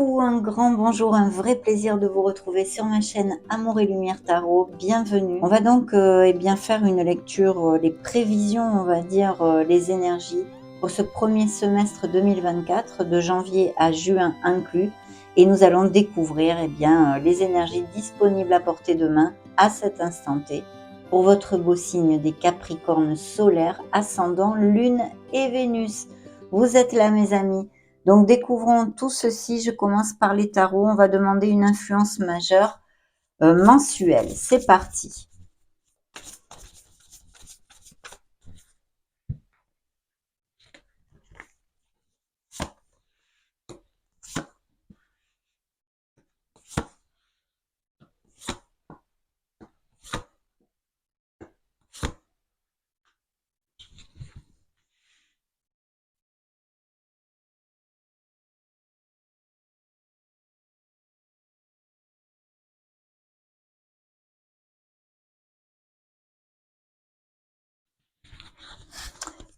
Coucou, un grand bonjour, un vrai plaisir de vous retrouver sur ma chaîne Amour et Lumière Tarot, bienvenue. On va donc faire une lecture, les prévisions, on va dire, les énergies pour ce premier semestre 2024, de janvier à juin inclus, et nous allons découvrir les énergies disponibles à portée de main à cet instant T pour votre beau signe des Capricornes solaires, ascendant Lune et Vénus. Vous êtes là mes amis. Donc, découvrons tout ceci. Je commence par les tarots. On va demander une influence majeure mensuelle. C'est parti.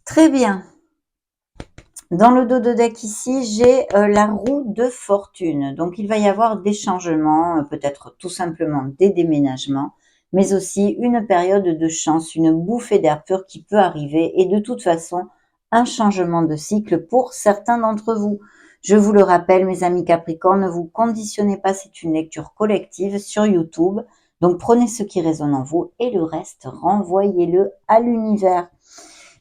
Très bien. Dans le dos de deck ici, j'ai la roue de fortune. Donc, il va y avoir des changements, peut-être tout simplement des déménagements, mais aussi une période de chance, une bouffée d'air pur qui peut arriver, et de toute façon, un changement de cycle pour certains d'entre vous. Je vous le rappelle, mes amis Capricornes, ne vous conditionnez pas, c'est une lecture collective sur YouTube. Donc, prenez ce qui résonne en vous et le reste, renvoyez-le à l'univers.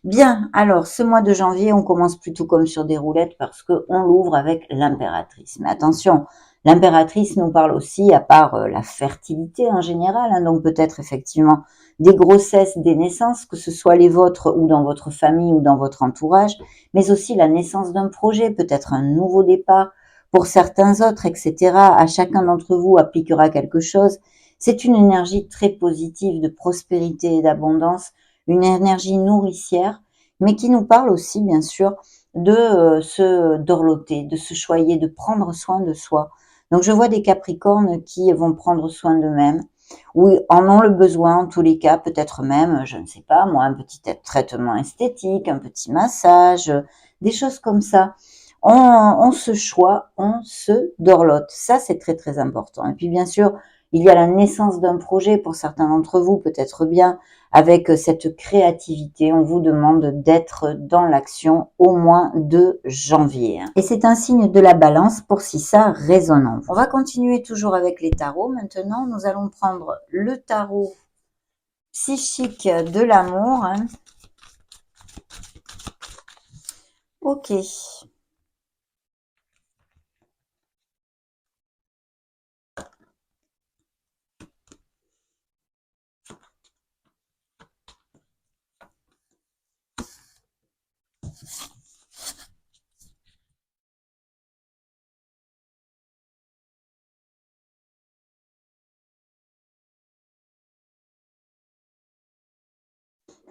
Bien, alors ce mois de janvier, on commence plutôt comme sur des roulettes parce qu'on l'ouvre avec l'impératrice. Mais attention, l'impératrice nous parle aussi, à part la fertilité en général, donc peut-être effectivement des grossesses, des naissances, que ce soit les vôtres ou dans votre famille ou dans votre entourage, mais aussi la naissance d'un projet, peut-être un nouveau départ pour certains autres, etc. À chacun d'entre vous appliquera quelque chose. C'est une énergie très positive de prospérité et d'abondance, une énergie nourricière, mais qui nous parle aussi, bien sûr, de se dorloter, de se choyer, de prendre soin de soi. Donc, je vois des Capricornes qui vont prendre soin d'eux-mêmes, ou en ont le besoin, en tous les cas, peut-être même, je ne sais pas, moi, un petit traitement esthétique, un petit massage, des choses comme ça. On se choisit, on se dorlote. Ça, c'est très, très important. Et puis, bien sûr, il y a la naissance d'un projet pour certains d'entre vous, peut-être bien, avec cette créativité. On vous demande d'être dans l'action au mois de janvier. Et c'est un signe de la balance pour si ça résonne en vous. On va continuer toujours avec les tarots. Maintenant, nous allons prendre le tarot psychique de l'amour. Ok.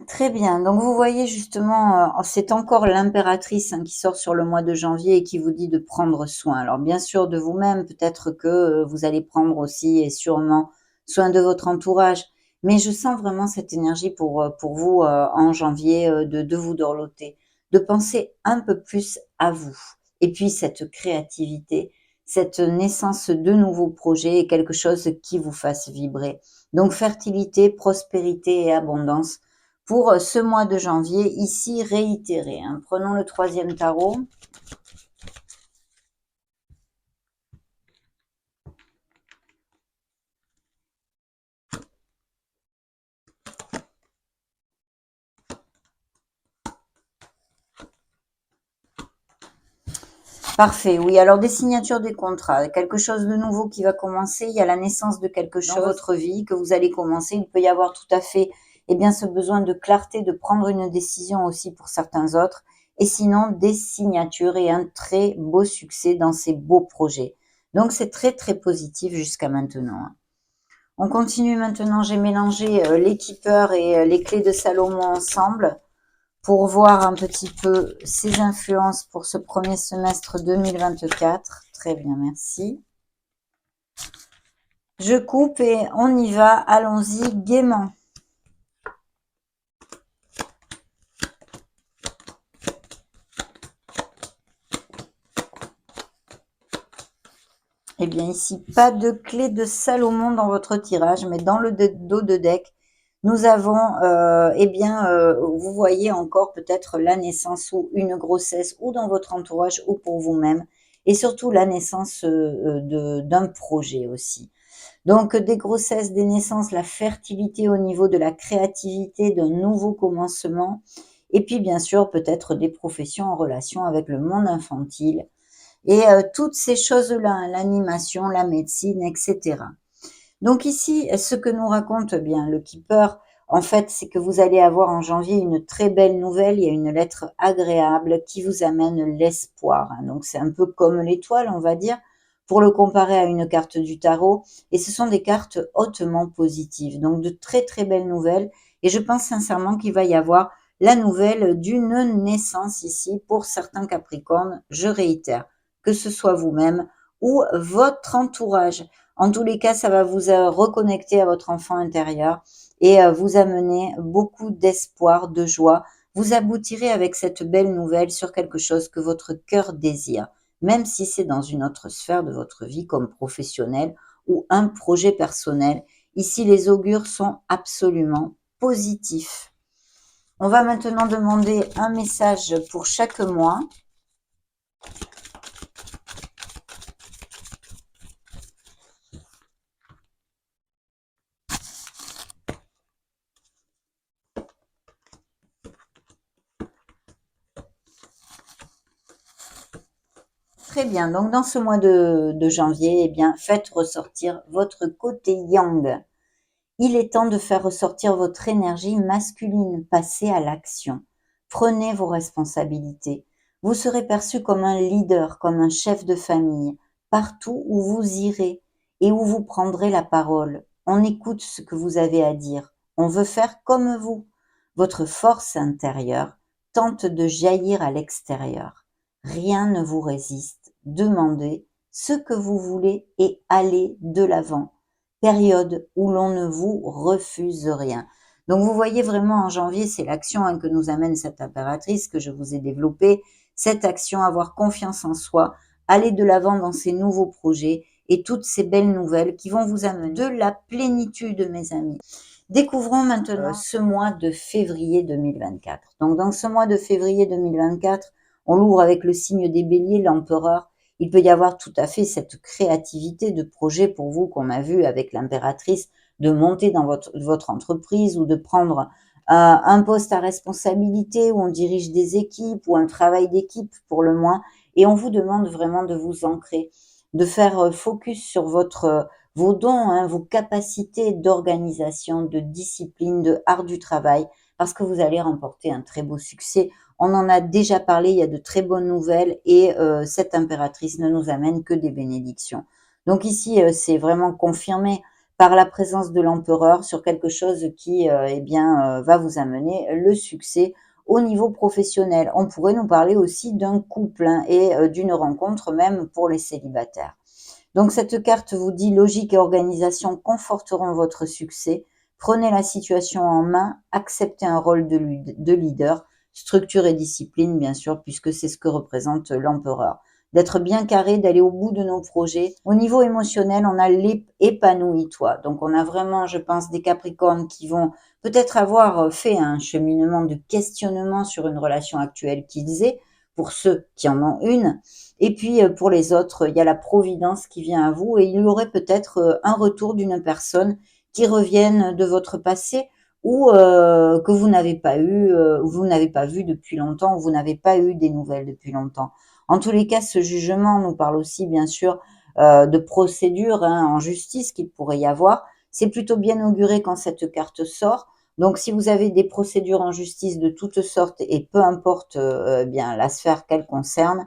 Très bien. Donc, vous voyez justement, c'est encore l'impératrice qui sort sur le mois de janvier et qui vous dit de prendre soin. Alors, bien sûr, de vous-même, peut-être que vous allez prendre aussi et sûrement soin de votre entourage. Mais je sens vraiment cette énergie pour vous en janvier de vous dorloter, de penser un peu plus à vous. Et puis, cette créativité, cette naissance de nouveaux projets est quelque chose qui vous fasse vibrer. Donc, fertilité, prospérité et abondance pour ce mois de janvier, ici réitéré. Prenons le troisième tarot. Parfait, oui. Alors, des signatures des contrats, quelque chose de nouveau qui va commencer. Il y a la naissance de quelque chose dans votre vie que vous allez commencer. Il peut y avoir tout à fait ce besoin de clarté, de prendre une décision aussi pour certains autres. Et sinon, des signatures et un très beau succès dans ces beaux projets. Donc, c'est très, très positif jusqu'à maintenant. On continue maintenant. J'ai mélangé l'équipeur et les clés de Salomon ensemble pour voir un petit peu ses influences pour ce premier semestre 2024. Très bien, merci. Je coupe et on y va. Allons-y gaiement. Eh bien ici, pas de clé de Salomon dans votre tirage, mais dans le dos de deck, nous avons, vous voyez encore peut-être la naissance ou une grossesse ou dans votre entourage ou pour vous-même, et surtout la naissance d'un projet aussi. Donc des grossesses, des naissances, la fertilité au niveau de la créativité, d'un nouveau commencement, et puis bien sûr peut-être des professions en relation avec le monde infantile, et toutes ces choses-là, hein, l'animation, la médecine, etc. Donc ici, ce que nous raconte bien le Keeper, en fait, c'est que vous allez avoir en janvier une très belle nouvelle. Il y a une lettre agréable qui vous amène l'espoir, hein. Donc c'est un peu comme l'étoile, on va dire, pour le comparer à une carte du tarot. Et ce sont des cartes hautement positives. Donc de très très belles nouvelles. Et je pense sincèrement qu'il va y avoir la nouvelle d'une naissance ici pour certains Capricornes. Je réitère, que ce soit vous-même ou votre entourage. En tous les cas, ça va vous reconnecter à votre enfant intérieur et vous amener beaucoup d'espoir, de joie. Vous aboutirez avec cette belle nouvelle sur quelque chose que votre cœur désire, même si c'est dans une autre sphère de votre vie comme professionnel ou un projet personnel. Ici, les augures sont absolument positifs. On va maintenant demander un message pour chaque mois. Très bien, donc dans ce mois de janvier, eh bien, faites ressortir votre côté yang. Il est temps de faire ressortir votre énergie masculine, passez à l'action. Prenez vos responsabilités. Vous serez perçu comme un leader, comme un chef de famille, partout où vous irez et où vous prendrez la parole. On écoute ce que vous avez à dire. On veut faire comme vous. Votre force intérieure tente de jaillir à l'extérieur. Rien ne vous résiste. Demandez ce que vous voulez et allez de l'avant. Période où l'on ne vous refuse rien. Donc vous voyez vraiment en janvier, c'est l'action, hein, que nous amène cette impératrice que je vous ai développée. Cette action, avoir confiance en soi, aller de l'avant dans ces nouveaux projets et toutes ces belles nouvelles qui vont vous amener de la plénitude, mes amis. Découvrons maintenant ce mois de février 2024. Donc dans ce mois de février 2024, on l'ouvre avec le signe des béliers, l'empereur. Il peut y avoir tout à fait cette créativité de projet pour vous qu'on a vu avec l'impératrice, de monter dans votre entreprise ou de prendre un poste à responsabilité où on dirige des équipes ou un travail d'équipe pour le moins. Et on vous demande vraiment de vous ancrer, de faire focus sur vos dons, hein, vos capacités d'organisation, de discipline, de art du travail, parce que vous allez remporter un très beau succès. On en a déjà parlé, il y a de très bonnes nouvelles et cette impératrice ne nous amène que des bénédictions. Donc ici, c'est vraiment confirmé par la présence de l'empereur sur quelque chose qui va vous amener le succès au niveau professionnel. On pourrait nous parler aussi d'un couple, hein, et d'une rencontre même pour les célibataires. Donc cette carte vous dit logique et organisation conforteront votre succès. Prenez la situation en main, acceptez un rôle de leader, structure et discipline bien sûr, puisque c'est ce que représente l'empereur. D'être bien carré, d'aller au bout de nos projets. Au niveau émotionnel, on a l'épanoui-toi. Donc on a vraiment, je pense, des Capricornes qui vont peut-être avoir fait un cheminement de questionnement sur une relation actuelle qu'ils aient, pour ceux qui en ont une. Et puis pour les autres, il y a la providence qui vient à vous et il y aurait peut-être un retour d'une personne qui revienne de votre passé ou que vous n'avez pas eu, vous n'avez pas vu depuis longtemps, ou vous n'avez pas eu des nouvelles depuis longtemps. En tous les cas, ce jugement nous parle aussi bien sûr de procédure, hein, en justice qu'il pourrait y avoir. C'est plutôt bien auguré quand cette carte sort. Donc, si vous avez des procédures en justice de toutes sortes et peu importe bien la sphère qu'elle concerne,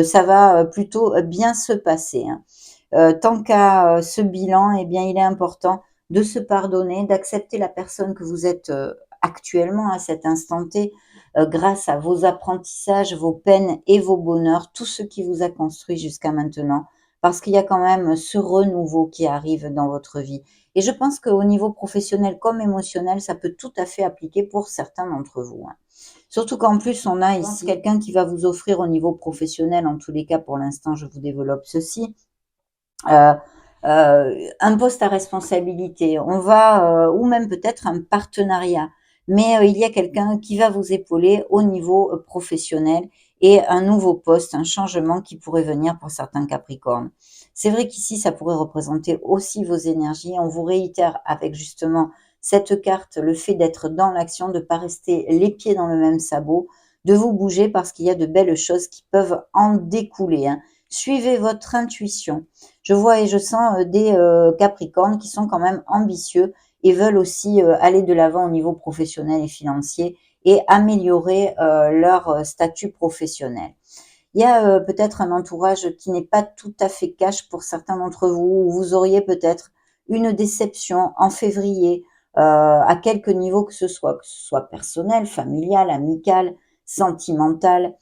ça va plutôt bien se passer, hein. Tant qu'à ce bilan, eh bien, il est important de se pardonner, d'accepter la personne que vous êtes actuellement à cet instant T, grâce à vos apprentissages, vos peines et vos bonheurs, tout ce qui vous a construit jusqu'à maintenant, parce qu'il y a quand même ce renouveau qui arrive dans votre vie. Et je pense qu'au niveau professionnel comme émotionnel, ça peut tout à fait appliquer pour certains d'entre vous, hein. Surtout qu'en plus, on a ici quelqu'un qui va vous offrir au niveau professionnel, en tous les cas pour l'instant, je vous développe ceci, euh, un poste à responsabilité, on va, ou même peut-être un partenariat, mais il y a quelqu'un qui va vous épauler au niveau professionnel et un nouveau poste, un changement qui pourrait venir pour certains Capricornes. C'est vrai qu'ici, ça pourrait représenter aussi vos énergies. On vous réitère avec justement cette carte le fait d'être dans l'action, de ne pas rester les pieds dans le même sabot, de vous bouger parce qu'il y a de belles choses qui peuvent en découler, hein. Suivez votre intuition. Je vois et je sens des Capricornes qui sont quand même ambitieux et veulent aussi aller de l'avant au niveau professionnel et financier et améliorer leur statut professionnel. Il y a peut-être un entourage qui n'est pas tout à fait cash pour certains d'entre vous, où vous auriez peut-être une déception en février, à quelque niveau que ce soit personnel, familial, amical, sentimental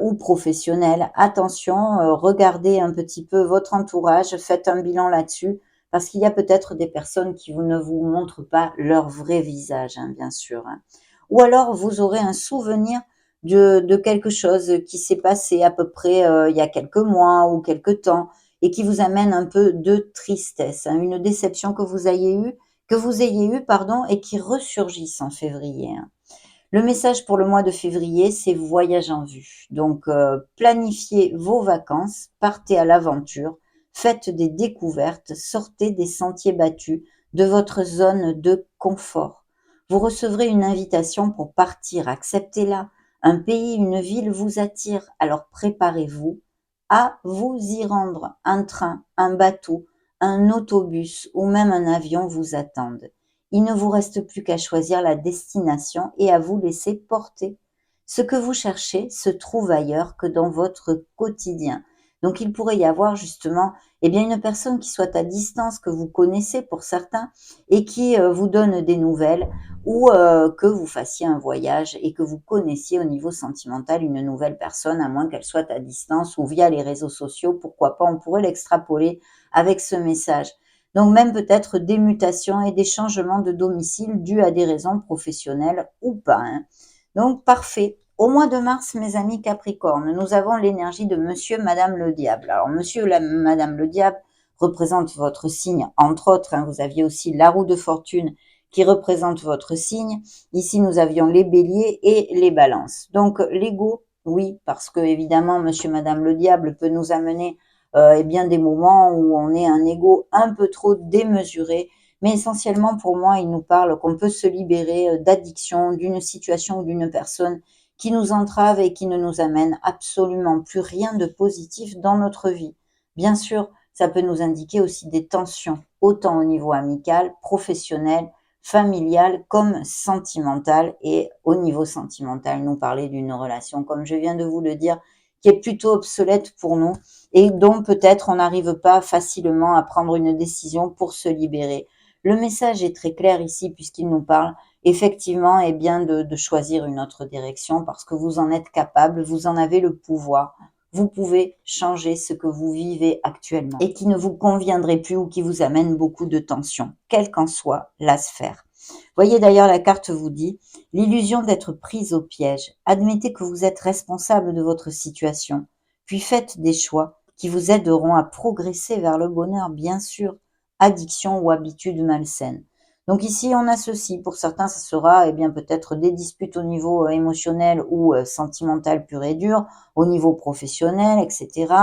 ou professionnel. Attention, regardez un petit peu votre entourage, faites un bilan là-dessus, parce qu'il y a peut-être des personnes qui ne vous montrent pas leur vrai visage, hein, bien sûr, hein. Ou alors vous aurez un souvenir de quelque chose qui s'est passé à peu près il y a quelques mois ou quelques temps et qui vous amène un peu de tristesse, hein, une déception que vous ayez eu, pardon, et qui ressurgisse en février, hein. Le message pour le mois de février, c'est voyage en vue. Donc, planifiez vos vacances, partez à l'aventure, faites des découvertes, sortez des sentiers battus, de votre zone de confort. Vous recevrez une invitation pour partir, acceptez-la. Un pays, une ville vous attire, alors préparez-vous à vous y rendre. Un train, un bateau, un autobus ou même un avion vous attendent. Il ne vous reste plus qu'à choisir la destination et à vous laisser porter. Ce que vous cherchez se trouve ailleurs que dans votre quotidien. Donc il pourrait y avoir justement une personne qui soit à distance, que vous connaissez pour certains, et qui vous donne des nouvelles, ou que vous fassiez un voyage et que vous connaissiez au niveau sentimental une nouvelle personne, à moins qu'elle soit à distance ou via les réseaux sociaux, pourquoi pas, on pourrait l'extrapoler avec ce message. Donc même peut-être des mutations et des changements de domicile dus à des raisons professionnelles ou pas, hein. Donc parfait. Au mois de mars, mes amis Capricorne, nous avons l'énergie de Monsieur, Madame le Diable. Alors Monsieur, Madame le Diable représente votre signe, entre autres, hein. Vous aviez aussi la roue de fortune qui représente votre signe. Ici, nous avions les béliers et les balances. Donc l'ego, oui, parce que évidemment, Monsieur, Madame le Diable peut nous amener des moments où on est un ego un peu trop démesuré. Mais essentiellement, pour moi, il nous parle qu'on peut se libérer d'addiction, d'une situation ou d'une personne qui nous entrave et qui ne nous amène absolument plus rien de positif dans notre vie. Bien sûr, ça peut nous indiquer aussi des tensions, autant au niveau amical, professionnel, familial comme sentimental. Et au niveau sentimental, nous parler d'une relation, comme je viens de vous le dire, qui est plutôt obsolète pour nous et dont peut-être on n'arrive pas facilement à prendre une décision pour se libérer. Le message est très clair ici puisqu'il nous parle effectivement de choisir une autre direction parce que vous en êtes capable, vous en avez le pouvoir. Vous pouvez changer ce que vous vivez actuellement et qui ne vous conviendrait plus ou qui vous amène beaucoup de tension, quelle qu'en soit la sphère. Voyez d'ailleurs, la carte vous dit l'illusion d'être prise au piège. Admettez que vous êtes responsable de votre situation, puis faites des choix qui vous aideront à progresser vers le bonheur, bien sûr, addiction ou habitude malsaine. Donc ici, on a ceci. Pour certains, ça sera peut-être des disputes au niveau émotionnel ou sentimental pur et dur, au niveau professionnel, etc.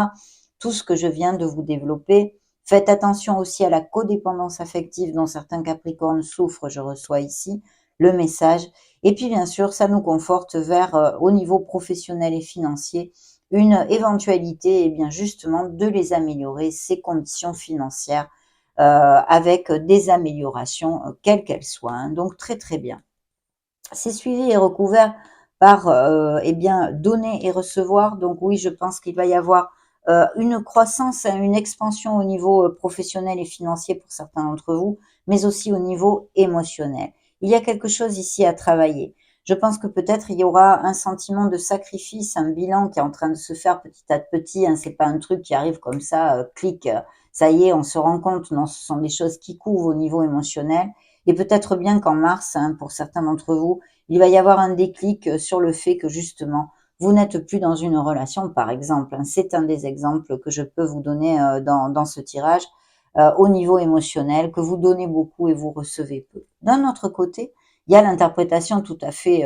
Tout ce que je viens de vous développer. Faites attention aussi à la codépendance affective dont certains Capricornes souffrent, je reçois ici le message. Et puis bien sûr, ça nous conforte vers, au niveau professionnel et financier, une éventualité justement de les améliorer, ces conditions financières, avec des améliorations, quelles qu'elles soient, hein. Donc très très bien. C'est suivi et recouvert par donner et recevoir. Donc oui, je pense qu'il va y avoir une croissance, hein, une expansion au niveau professionnel et financier pour certains d'entre vous, mais aussi au niveau émotionnel. Il y a quelque chose ici à travailler. Je pense que peut-être il y aura un sentiment de sacrifice, un bilan qui est en train de se faire petit à petit, hein. C'est pas un truc qui arrive comme ça, clic, ça y est, on se rend compte. Non, ce sont des choses qui couvent au niveau émotionnel. Et peut-être bien qu'en mars, hein, pour certains d'entre vous, il va y avoir un déclic sur le fait que justement, vous n'êtes plus dans une relation, par exemple, hein. C'est un des exemples que je peux vous donner dans ce tirage, au niveau émotionnel, que vous donnez beaucoup et vous recevez peu. D'un autre côté, il y a l'interprétation tout à fait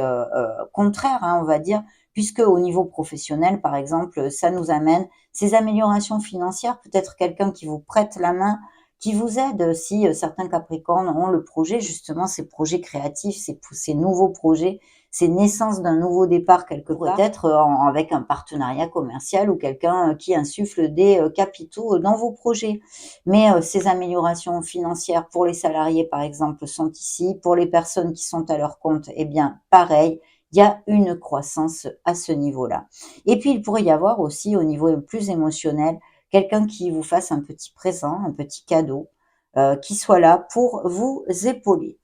contraire, hein, on va dire, puisque au niveau professionnel, par exemple, ça nous amène ces améliorations financières, peut-être quelqu'un qui vous prête la main, qui vous aide si certains Capricornes ont le projet, justement, ces projets créatifs, ces nouveaux projets, ces naissances d'un nouveau départ quelque part, peut-être avec un partenariat commercial ou quelqu'un qui insuffle des capitaux dans vos projets. Mais ces améliorations financières pour les salariés, par exemple, sont ici. Pour les personnes qui sont à leur compte, eh bien, pareil, il y a une croissance à ce niveau-là. Et puis, il pourrait y avoir aussi, au niveau plus émotionnel, quelqu'un qui vous fasse un petit présent, un petit cadeau, qui soit là pour vous épauler.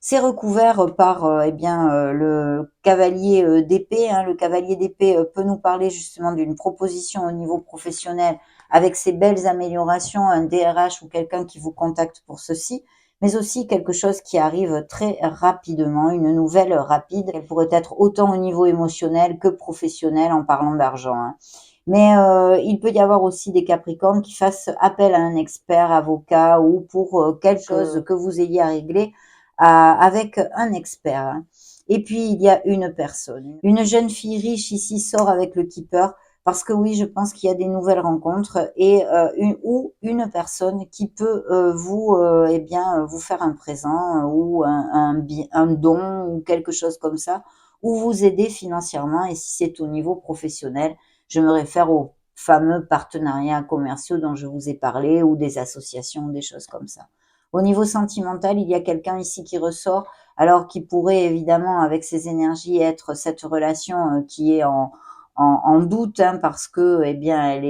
C'est recouvert par le cavalier d'épée, hein. Le cavalier d'épée peut nous parler justement d'une proposition au niveau professionnel avec ses belles améliorations, un DRH ou quelqu'un qui vous contacte pour ceci, mais aussi quelque chose qui arrive très rapidement, une nouvelle rapide. Elle pourrait être autant au niveau émotionnel que professionnel en parlant d'argent, hein. Mais il peut y avoir aussi des Capricornes qui fassent appel à un expert, avocat ou pour quelque chose que vous ayez à régler avec un expert, hein. Et puis, il y a une personne. Une jeune fille riche ici sort avec le keeper parce que oui, je pense qu'il y a des nouvelles rencontres et une personne qui peut vous faire un présent ou un don ou quelque chose comme ça, ou vous aider financièrement. Et si c'est au niveau professionnel, je me réfère aux fameux partenariats commerciaux dont je vous ai parlé ou des associations, des choses comme ça. Au niveau sentimental, il y a quelqu'un ici qui ressort, alors qui pourrait évidemment, avec ses énergies, être cette relation qui est en doute, hein, parce que, eh bien, elle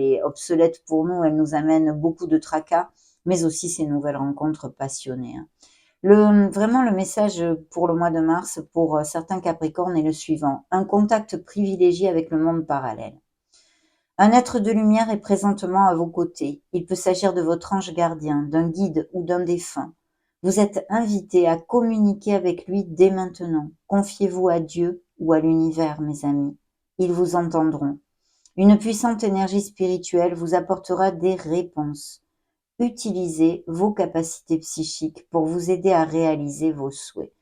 est obsolète pour nous, elle nous amène beaucoup de tracas, mais aussi ces nouvelles rencontres passionnées, hein. Vraiment, le message pour le mois de mars, pour certains Capricornes, est le suivant: un contact privilégié avec le monde parallèle. Un être de lumière est présentement à vos côtés. Il peut s'agir de votre ange gardien, d'un guide ou d'un défunt. Vous êtes invité à communiquer avec lui dès maintenant. Confiez-vous à Dieu ou à l'univers, mes amis. Ils vous entendront. Une puissante énergie spirituelle vous apportera des réponses. Utilisez vos capacités psychiques pour vous aider à réaliser vos souhaits.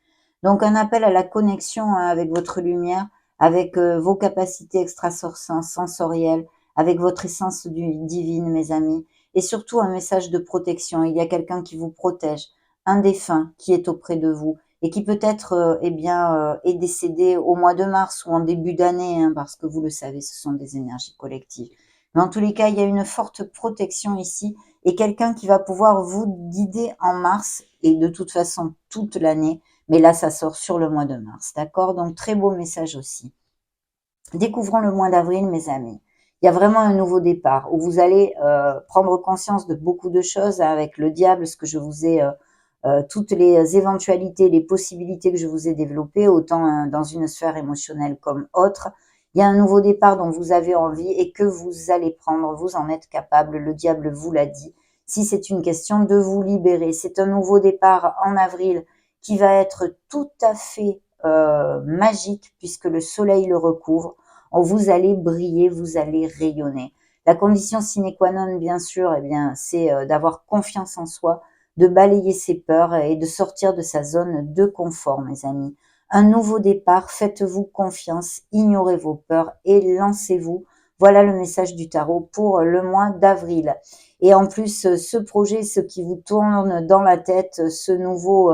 Donc un appel à la connexion, hein, avec votre lumière, avec vos capacités extrasensorielles, avec votre essence divine, mes amis, et surtout un message de protection. Il y a quelqu'un qui vous protège, un défunt qui est auprès de vous et qui peut-être est décédé au mois de mars ou en début d'année, hein, parce que vous le savez, ce sont des énergies collectives. Mais en tous les cas, il y a une forte protection ici et quelqu'un qui va pouvoir vous guider en mars et de toute façon toute l'année. Mais là, ça sort sur le mois de mars, d'accord? Donc, très beau message aussi. Découvrons le mois d'avril, mes amis. Il y a vraiment un nouveau départ où vous allez prendre conscience de beaucoup de choses, hein, avec le diable, ce que je vous ai, toutes les éventualités, les possibilités que je vous ai développées, autant dans une sphère émotionnelle comme autre. Il y a un nouveau départ dont vous avez envie et que vous allez prendre, vous en êtes capable, le diable vous l'a dit. Si c'est une question de vous libérer, c'est un nouveau départ en avril qui va être tout à fait magique puisque le soleil le recouvre. Vous allez briller, vous allez rayonner. La condition sine qua non, bien sûr, eh bien, c'est d'avoir confiance en soi, de balayer ses peurs et de sortir de sa zone de confort, mes amis. Un nouveau départ, faites-vous confiance, ignorez vos peurs et lancez-vous. Voilà le message du tarot pour le mois d'avril. Et en plus, ce projet, ce qui vous tourne dans la tête, ce nouveau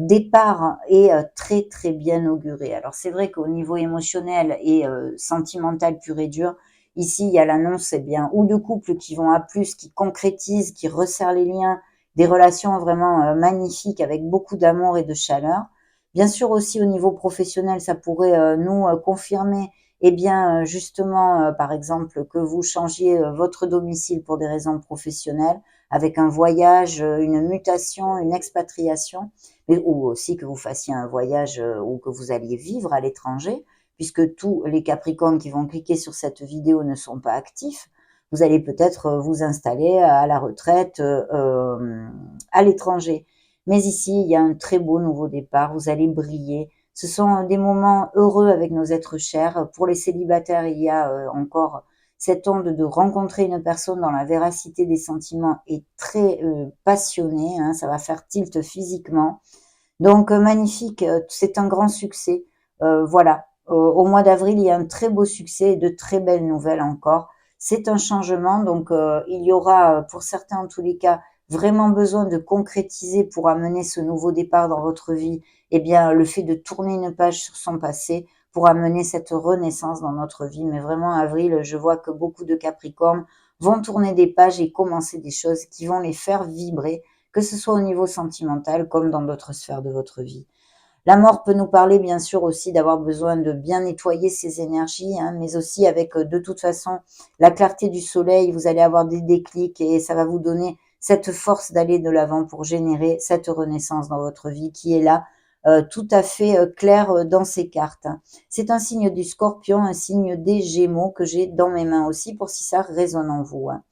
départ est très très bien auguré. Alors c'est vrai qu'au niveau émotionnel et sentimental pur et dur, ici il y a l'annonce ou de couples qui vont à plus, qui concrétisent, qui resserrent les liens, des relations vraiment magnifiques avec beaucoup d'amour et de chaleur. Bien sûr aussi au niveau professionnel, ça pourrait nous confirmer justement par exemple que vous changiez votre domicile pour des raisons professionnelles, avec un voyage, une mutation, une expatriation, ou aussi que vous fassiez un voyage ou que vous alliez vivre à l'étranger, puisque tous les Capricornes qui vont cliquer sur cette vidéo ne sont pas actifs. Vous allez peut-être vous installer à la retraite à l'étranger. Mais ici, il y a un très beau nouveau départ. Vous allez briller. Ce sont des moments heureux avec nos êtres chers. Pour les célibataires, il y a encore cette onde de rencontrer une personne dont la véracité des sentiments est très passionnée, hein, ça va faire tilt physiquement. Donc magnifique, c'est un grand succès. Voilà, au mois d'avril, il y a un très beau succès et de très belles nouvelles encore. C'est un changement, donc il y aura pour certains en tous les cas vraiment besoin de concrétiser pour amener ce nouveau départ dans votre vie, eh bien le fait de tourner une page sur son passé pour amener cette renaissance dans notre vie. Mais vraiment, avril, je vois que beaucoup de Capricornes vont tourner des pages et commencer des choses qui vont les faire vibrer, que ce soit au niveau sentimental comme dans d'autres sphères de votre vie. La mort peut nous parler bien sûr aussi d'avoir besoin de bien nettoyer ses énergies, hein, mais aussi avec de toute façon la clarté du soleil, vous allez avoir des déclics et ça va vous donner cette force d'aller de l'avant pour générer cette renaissance dans votre vie qui est là, tout à fait claire dans ces cartes, hein. C'est un signe du Scorpion, un signe des Gémeaux que j'ai dans mes mains aussi pour si ça résonne en vous, hein.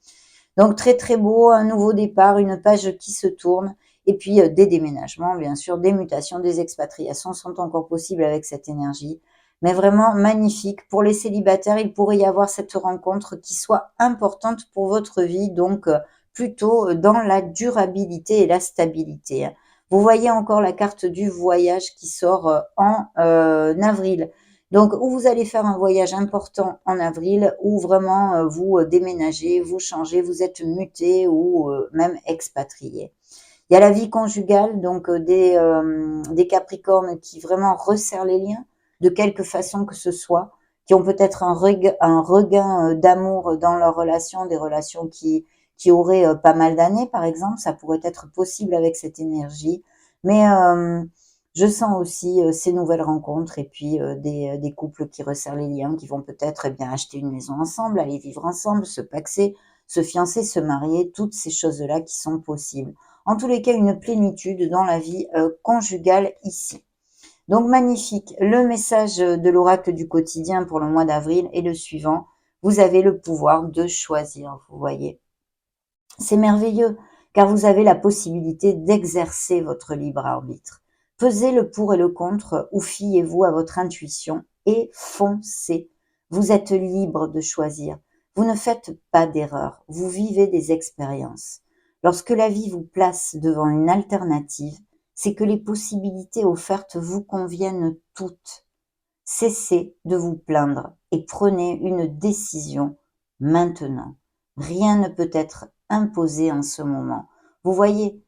Donc très très beau, un nouveau départ, une page qui se tourne et puis des déménagements, bien sûr, des mutations, des expatriations sont encore possibles avec cette énergie. Mais vraiment magnifique. Pour les célibataires, il pourrait y avoir cette rencontre qui soit importante pour votre vie, donc plutôt dans la durabilité et la stabilité, hein. Vous voyez encore la carte du voyage qui sort en avril. Donc, ou vous allez faire un voyage important en avril, ou vraiment vous déménagez, vous changez, vous êtes muté ou même expatrié. Il y a la vie conjugale, donc des Capricornes qui vraiment resserrent les liens, de quelque façon que ce soit, qui ont peut-être un regain d'amour dans leurs relations, des relations qui auraient pas mal d'années, par exemple. Ça pourrait être possible avec cette énergie. Mais je sens aussi ces nouvelles rencontres et puis des couples qui resserrent les liens, qui vont peut-être bien acheter une maison ensemble, aller vivre ensemble, se paxer, se fiancer, se marier, toutes ces choses-là qui sont possibles. En tous les cas, une plénitude dans la vie conjugale ici. Donc magnifique. Le message de l'oracle du quotidien pour le mois d'avril est le suivant. Vous avez le pouvoir de choisir, vous voyez. C'est merveilleux, car vous avez la possibilité d'exercer votre libre arbitre. Pesez le pour et le contre, ou fiez-vous à votre intuition et foncez. Vous êtes libre de choisir. Vous ne faites pas d'erreur, vous vivez des expériences. Lorsque la vie vous place devant une alternative, c'est que les possibilités offertes vous conviennent toutes. Cessez de vous plaindre et prenez une décision maintenant. Rien ne peut être imposé en ce moment. Vous voyez,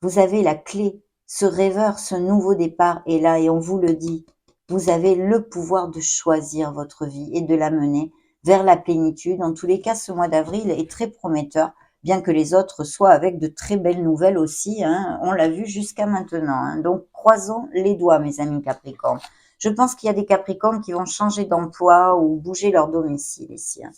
vous avez la clé. Ce rêveur, ce nouveau départ est là et on vous le dit. Vous avez le pouvoir de choisir votre vie et de la mener vers la plénitude. En tous les cas, ce mois d'avril est très prometteur, bien que les autres soient avec de très belles nouvelles aussi, hein. On l'a vu jusqu'à maintenant, hein. Donc, croisons les doigts, mes amis Capricornes. Je pense qu'il y a des Capricornes qui vont changer d'emploi ou bouger leur domicile ici, hein.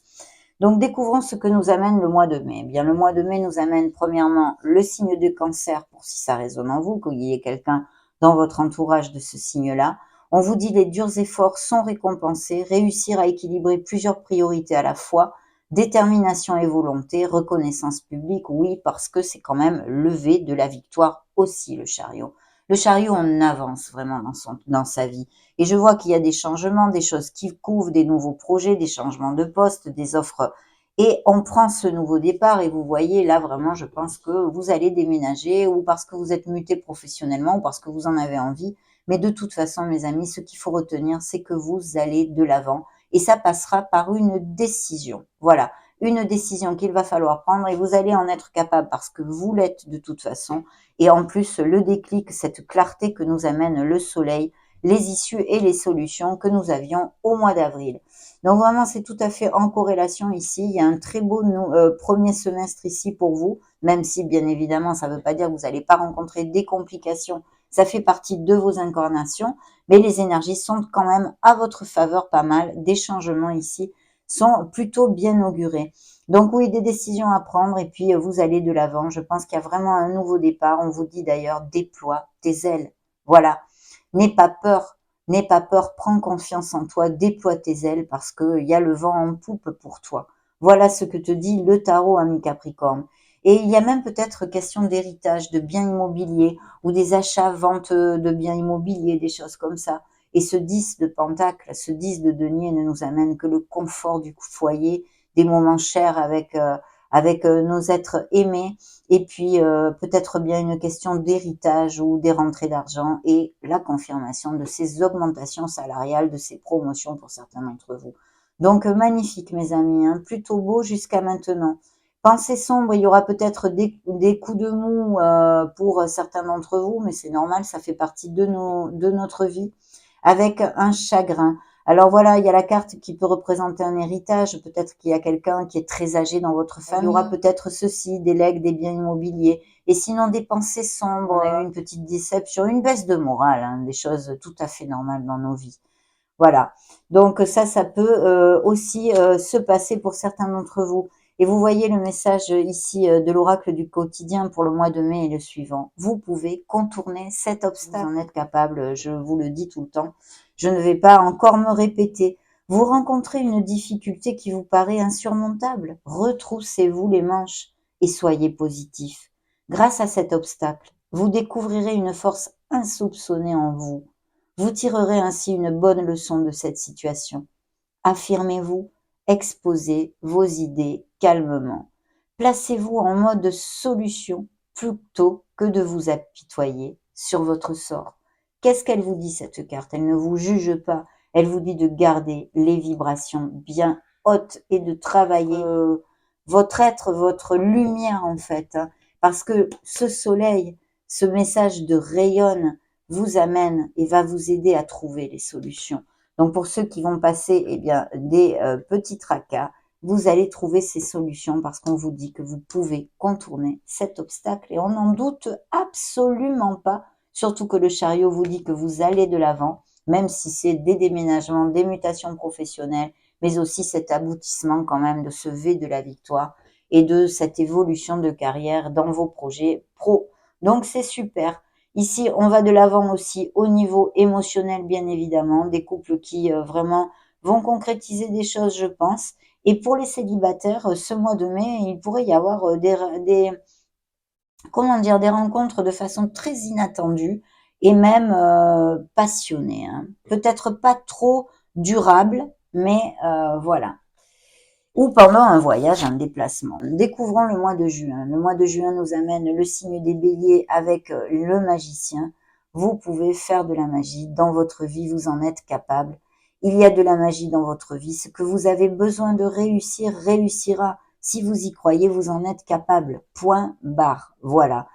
Donc, découvrons ce que nous amène le mois de mai. Eh bien, le mois de mai nous amène premièrement le signe de Cancer, pour si ça résonne en vous, qu'il y ait quelqu'un dans votre entourage de ce signe-là. On vous dit les durs efforts sont récompensés, réussir à équilibrer plusieurs priorités à la fois, détermination et volonté, reconnaissance publique, oui, parce que c'est quand même lever de la victoire aussi, le chariot. Le chariot, on avance vraiment dans sa vie. Et je vois qu'il y a des changements, des choses qui couvrent, des nouveaux projets, des changements de poste, des offres. Et on prend ce nouveau départ et vous voyez, là, vraiment, je pense que vous allez déménager ou parce que vous êtes muté professionnellement ou parce que vous en avez envie. Mais de toute façon, mes amis, ce qu'il faut retenir, c'est que vous allez de l'avant et ça passera par une décision. Voilà, une décision qu'il va falloir prendre et vous allez en être capable parce que vous l'êtes de toute façon. Et en plus, le déclic, cette clarté que nous amène le soleil, les issues et les solutions que nous avions au mois d'avril. Donc vraiment, c'est tout à fait en corrélation ici. Il y a un très beau premier semestre ici pour vous, même si bien évidemment, ça ne veut pas dire que vous n'allez pas rencontrer des complications. Ça fait partie de vos incarnations, mais les énergies sont quand même à votre faveur pas mal. Des changements ici sont plutôt bien augurés. Donc oui, des décisions à prendre et puis vous allez de l'avant. Je pense qu'il y a vraiment un nouveau départ. On vous dit d'ailleurs, déploie tes ailes. Voilà. N'aie pas peur. N'aie pas peur. Prends confiance en toi. Déploie tes ailes parce qu'il y a le vent en poupe pour toi. Voilà ce que te dit le tarot, ami Capricorne. Et il y a même peut-être question d'héritage, de biens immobiliers ou des achats, ventes de biens immobiliers, des choses comme ça. Et ce 10 de pentacle, ce 10 de denier ne nous amène que le confort du foyer, des moments chers avec nos êtres aimés, et puis peut-être bien une question d'héritage ou des rentrées d'argent et la confirmation de ces augmentations salariales, de ces promotions pour certains d'entre vous. Donc magnifique mes amis, hein, plutôt beau jusqu'à maintenant. Pensée sombre, il y aura peut-être des coups de mou pour certains d'entre vous, mais c'est normal, ça fait partie de notre vie, avec un chagrin. Alors voilà, il y a la carte qui peut représenter un héritage, peut-être qu'il y a quelqu'un qui est très âgé dans votre famille. Il y aura peut-être ceci, des legs, des biens immobiliers, et sinon des pensées sombres, une petite déception, une baisse de morale, hein, des choses tout à fait normales dans nos vies. Voilà, donc ça peut aussi se passer pour certains d'entre vous. Et vous voyez le message ici de l'oracle du quotidien pour le mois de mai et le suivant. Vous pouvez contourner cet obstacle. Vous en êtes capable, je vous le dis tout le temps. Je ne vais pas encore me répéter. Vous rencontrez une difficulté qui vous paraît insurmontable. Retroussez-vous les manches et soyez positif. Grâce à cet obstacle, vous découvrirez une force insoupçonnée en vous. Vous tirerez ainsi une bonne leçon de cette situation. Affirmez-vous, exposez vos idées calmement. Placez-vous en mode solution plutôt que de vous apitoyer sur votre sort. Qu'est-ce qu'elle vous dit cette carte? Elle ne vous juge pas, elle vous dit de garder les vibrations bien hautes et de travailler votre être, votre lumière en fait. Hein, parce que ce soleil, ce message de rayonne, vous amène et va vous aider à trouver les solutions. Donc pour ceux qui vont passer des petits tracas, vous allez trouver ces solutions parce qu'on vous dit que vous pouvez contourner cet obstacle et on n'en doute absolument pas, surtout que le chariot vous dit que vous allez de l'avant, même si c'est des déménagements, des mutations professionnelles, mais aussi cet aboutissement quand même de ce V de la victoire et de cette évolution de carrière dans vos projets pro. Donc c'est super. Ici, on va de l'avant aussi au niveau émotionnel, bien évidemment, des couples qui vraiment vont concrétiser des choses, je pense. Et pour les célibataires, ce mois de mai, il pourrait y avoir comment dire, des rencontres de façon très inattendue et même passionnées. Hein. Peut-être pas trop durables, mais voilà. Ou pendant un voyage, un déplacement. Découvrons le mois de juin. Le mois de juin nous amène le signe des béliers avec le magicien. Vous pouvez faire de la magie dans votre vie, vous en êtes capable. Il y a de la magie dans votre vie. Ce que vous avez besoin de réussir, réussira. Si vous y croyez, vous en êtes capable. Point barre. Voilà.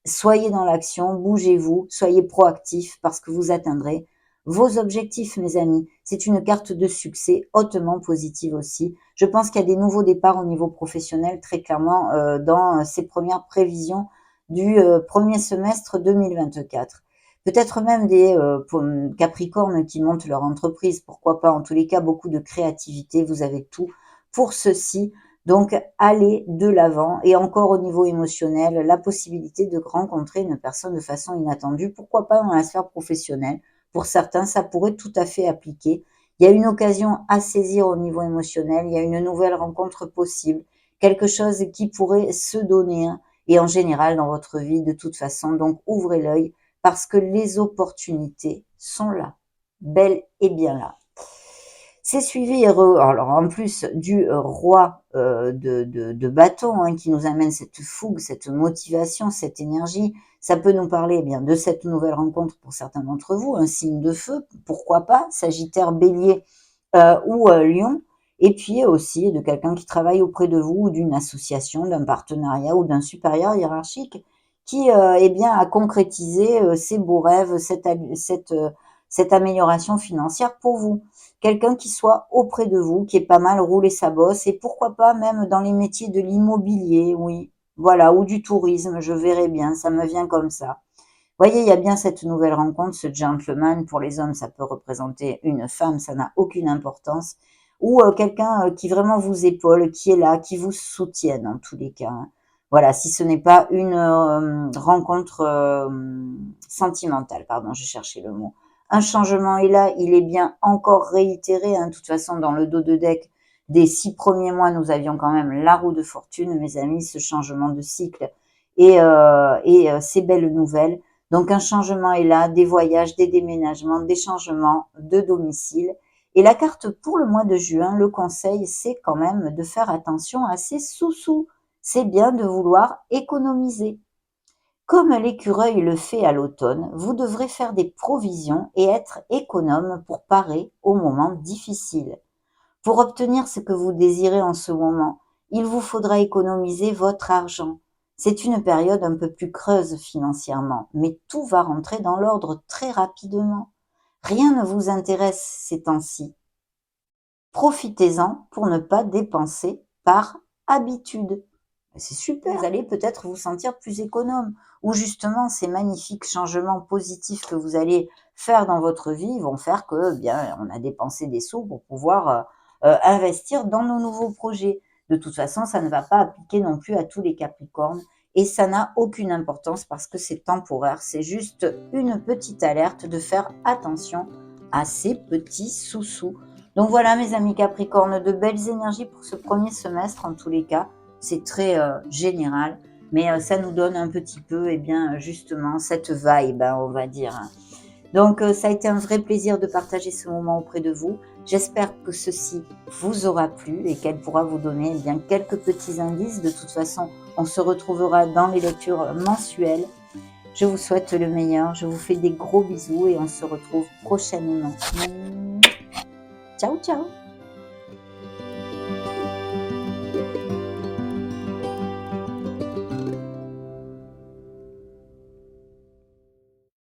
Soyez dans l'action, bougez-vous, soyez proactifs parce que vous atteindrez vos objectifs, mes amis. C'est une carte de succès hautement positive aussi. Je pense qu'il y a des nouveaux départs au niveau professionnel, très clairement, dans ces premières prévisions du premier semestre 2024. Peut-être même des Capricornes qui montent leur entreprise, pourquoi pas. En tous les cas, beaucoup de créativité, vous avez tout pour ceci. Donc, allez de l'avant. Et encore au niveau émotionnel, la possibilité de rencontrer une personne de façon inattendue, pourquoi pas dans la sphère professionnelle. Pour certains, ça pourrait tout à fait appliquer. Il y a une occasion à saisir au niveau émotionnel, il y a une nouvelle rencontre possible, quelque chose qui pourrait se donner, hein, et en général dans votre vie de toute façon. Donc ouvrez l'œil parce que les opportunités sont là, bel et bien là. C'est suivi, alors en plus du roi de bâton, hein, qui nous amène cette fougue, cette motivation, cette énergie. Ça peut nous parler bien de cette nouvelle rencontre pour certains d'entre vous, un signe de feu, pourquoi pas, Sagittaire, Bélier ou Lion. Et puis aussi de quelqu'un qui travaille auprès de vous, ou d'une association, d'un partenariat ou d'un supérieur hiérarchique qui a concrétisé ses beaux rêves, cette amélioration financière pour vous. Quelqu'un qui soit auprès de vous, qui ait pas mal roulé sa bosse, et pourquoi pas même dans les métiers de l'immobilier, oui, voilà, ou du tourisme, je verrai bien, ça me vient comme ça. Vous voyez, il y a bien cette nouvelle rencontre, ce gentleman. Pour les hommes, ça peut représenter une femme, ça n'a aucune importance. Ou quelqu'un qui vraiment vous épaule, qui est là, qui vous soutienne en tous les cas. Hein. Voilà, si ce n'est pas une rencontre sentimentale, pardon, je cherchais le mot. Un changement est là, il est bien encore réitéré. Hein. De toute façon, dans le dos de deck des 6 premiers mois, nous avions quand même la roue de fortune, mes amis, ce changement de cycle et ces belles nouvelles. Donc un changement est là, des voyages, des déménagements, des changements de domicile. Et la carte pour le mois de juin, le conseil, c'est quand même de faire attention à ses sous-sous. C'est bien de vouloir économiser. Comme l'écureuil le fait à l'automne, vous devrez faire des provisions et être économe pour parer aux moments difficiles. Pour obtenir ce que vous désirez en ce moment, il vous faudra économiser votre argent. C'est une période un peu plus creuse financièrement, mais tout va rentrer dans l'ordre très rapidement. Rien ne vous intéresse ces temps-ci. Profitez-en pour ne pas dépenser par habitude. C'est super. Vous allez peut-être vous sentir plus économe, ou justement ces magnifiques changements positifs que vous allez faire dans votre vie vont faire que bien on a dépensé des sous pour pouvoir investir dans nos nouveaux projets. De toute façon, ça ne va pas appliquer non plus à tous les Capricornes et ça n'a aucune importance parce que c'est temporaire. C'est juste une petite alerte de faire attention à ces petits sous-sous. Donc voilà mes amis Capricornes, de belles énergies pour ce premier semestre en tous les cas. C'est très général, mais ça nous donne un petit peu, eh bien, justement, cette vibe, hein, on va dire. Donc, ça a été un vrai plaisir de partager ce moment auprès de vous. J'espère que ceci vous aura plu et qu'elle pourra vous donner, eh bien, quelques petits indices. De toute façon, on se retrouvera dans les lectures mensuelles. Je vous souhaite le meilleur. Je vous fais des gros bisous et on se retrouve prochainement. Ciao, ciao!